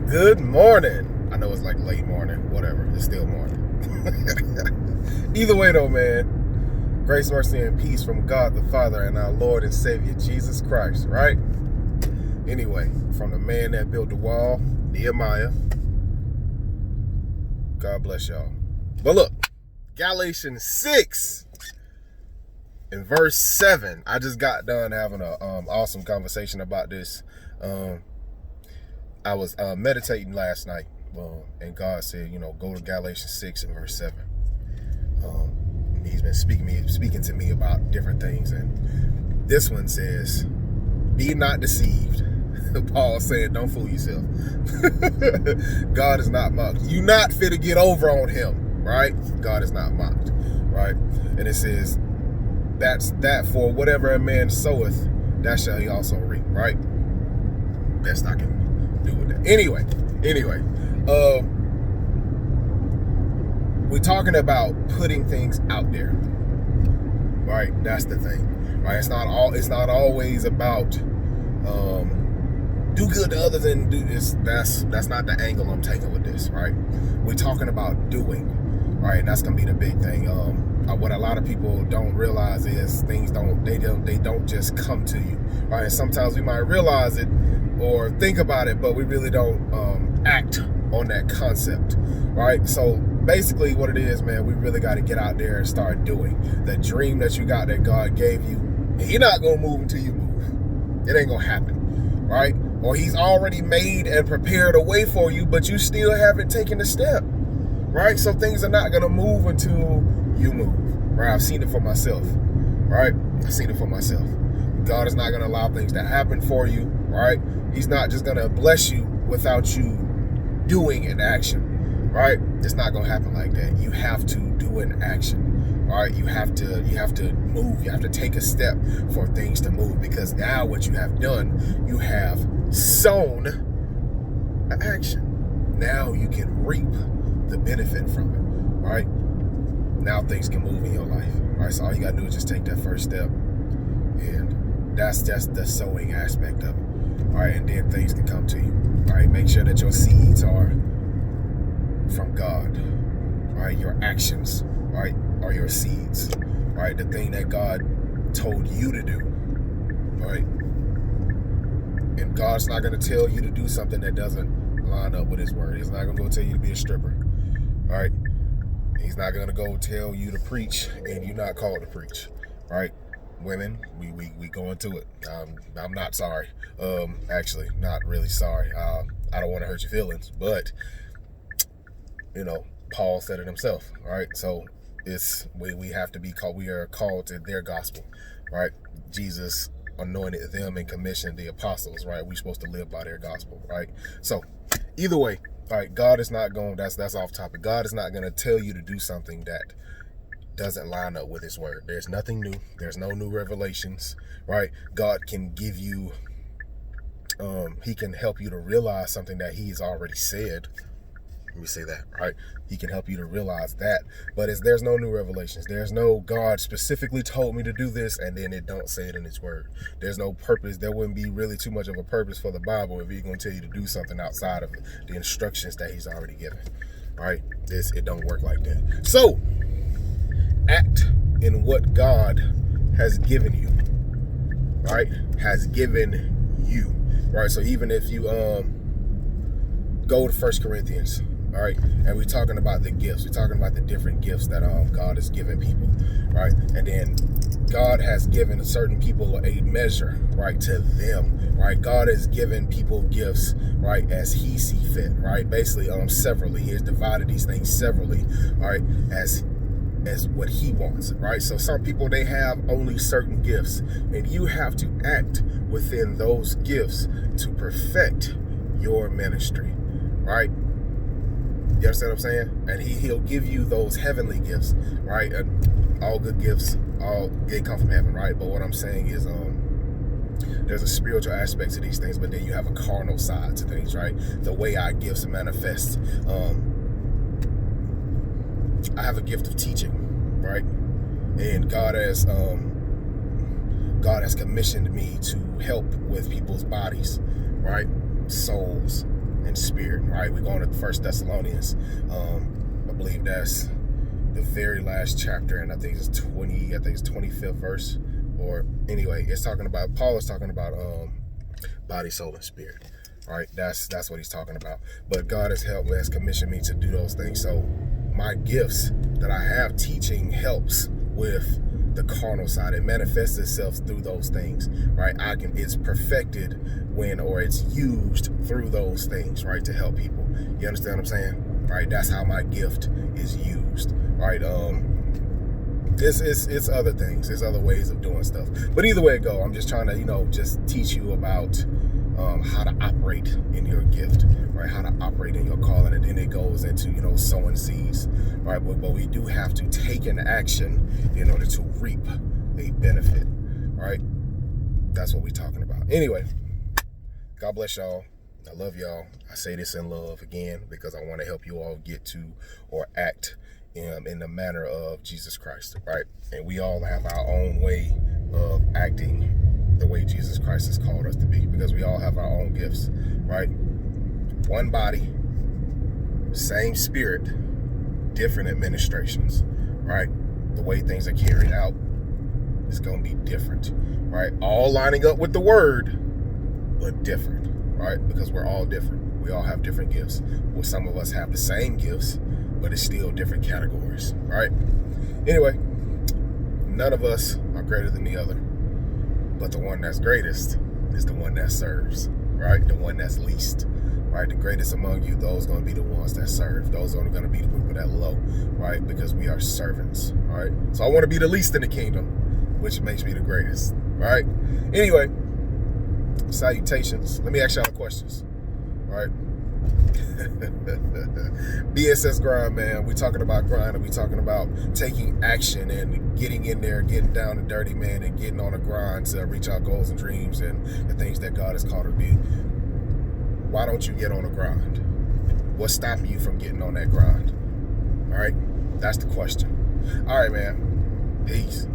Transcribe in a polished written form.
Good morning. I know it's like late morning, whatever. It's still morning. Either way though, man. Grace, mercy, and peace from God the Father and our Lord and Savior Jesus Christ, right? Anyway, from the man that built the wall, Nehemiah. God bless y'all. But look, Galatians 6 in verse 7. I just got done having a awesome conversation about this. I was meditating last night, and God said, go to Galatians 6 and verse 7. He's been speaking to me about different things, and this one says, "Be not deceived." Paul said, "Don't fool yourself." God is not mocked. You not fit to get over on him, right? God is not mocked, right? And it says, that for whatever a man soweth, that shall he also reap, right? Best I can do with that. Anyway, we're talking about putting things out there, right? That's the thing, right? It's not always about do good to others and do this. That's not the angle I'm taking with this, right? We're talking about doing, right? And that's gonna be the big thing. What a lot of people don't realize is things don't just come to you, right? And sometimes we might realize it or think about it, but we really don't act on that concept, right? So basically what it is, man, we really got to get out there and start doing the dream that you got, that God gave you. And He's not gonna move until you move. It ain't gonna happen, right? Or He's already made and prepared a way for you, but you still haven't taken the step, right? So things are not gonna move until you move, right? I've seen it for myself, right? I've seen it for myself. God is not gonna allow things to happen for you, right? He's not just gonna bless you without you doing an action, right? It's not gonna happen like that. You have to do an action, all right? You have to move. You have to take a step for things to move, because now what you have done, you have sown an action. Now you can reap the benefit from it, right? Now things can move in your life, right? So all you gotta do is just take that first step, and that's just the sowing aspect of it, all right? And then things can come to you, all right? Make sure that your seeds are from God, all right? Your actions, right, are your seeds, all right? The thing that God told you to do, all right? And God's not gonna tell you to do something that doesn't line up with His word. He's not gonna go tell you to be a stripper, all right? He's not gonna go tell you to preach and you're not called to preach, right? Women, we go into it. I'm not sorry. Actually, not really sorry. I don't want to hurt your feelings, but Paul said it himself, right? So we have to be called. We are called to their gospel, right? Jesus anointed them and commissioned the apostles, right? We're supposed to live by their gospel, right? So either way, all right, God is not going, that's off topic. God is not going to tell you to do something that doesn't line up with His word. There's nothing new. There's no new revelations, right? God can give you, He can help you to realize something that He's already said. Let me say that, right? He can help you to realize that, but there's no new revelations. There's no God specifically told me to do this, and then it don't say it in His word. There's no purpose. There wouldn't be really too much of a purpose for the Bible if He's going to tell you to do something outside of the instructions that He's already given, right? It don't work like that. So act in what God has given you, right? Has given you, right? So even if you go to 1 Corinthians, all right, and we're talking about the gifts. We're talking about the different gifts that God has given people, right? And then God has given certain people a measure, right, to them, right? God has given people gifts, right, as He see fit, right? Basically, severally. He has divided these things severally, all right, as what He wants, right? So some people, they have only certain gifts, and you have to act within those gifts to perfect your ministry, right? You understand what I'm saying? And He'll give you those heavenly gifts, right? All good gifts, they come from heaven, right? But what I'm saying is, there's a spiritual aspect to these things, but then you have a carnal side to things, right? The way our gifts manifest. I have a gift of teaching, right? And God has commissioned me to help with people's bodies, right? Souls and spirits. spirit, right? We're going to 1 Thessalonians. I believe that's the very last chapter, and I think it's 25th verse. Or anyway, Paul is talking about body, soul, and spirit. Right, that's what he's talking about. But God has commissioned me to do those things. So my gifts that I have teaching helps with the carnal side. It manifests itself through those things, right? It's perfected it's used through those things, right, to help people. You understand what I'm saying? Right, that's how my gift is used, right? It's other things, there's other ways of doing stuff. But either way it go, I'm just trying to, just teach you about how to operate in your gift, right? How to operate in your calling. And then it goes into, sowing seeds, right? But we do have to take an action in order to reap a benefit, right? That's what we're talking about. Anyway, God bless y'all. I love y'all. I say this in love again because I want to help you all get to or act in the manner of Jesus Christ, right? And we all have our own way of acting the way Jesus Christ has called us to be, because we all have our own gifts, right? One body, same spirit, different administrations, right? The way things are carried out is going to be different, right? All lining up with the word, but different, right? Because we're all different. We all have different gifts. Well, some of us have the same gifts, but it's still different categories, right? Anyway, none of us are greater than the other. But the one that's greatest is the one that serves, right? The one that's least, right? The greatest among you, those are going to be the ones that serve. Those are going to be the people that low, right? Because we are servants, right? So I want to be the least in the kingdom, which makes me the greatest, right? Anyway, salutations. Let me ask y'all questions, right? BSS grind, man. We talking about grinding. We talking about taking action and getting in there, getting down and dirty, man, and getting on a grind to reach our goals and dreams and the things that God has called us to be. Why don't you get on a grind? What's stopping you from getting on that grind? All right, that's the question. All right, man. Peace.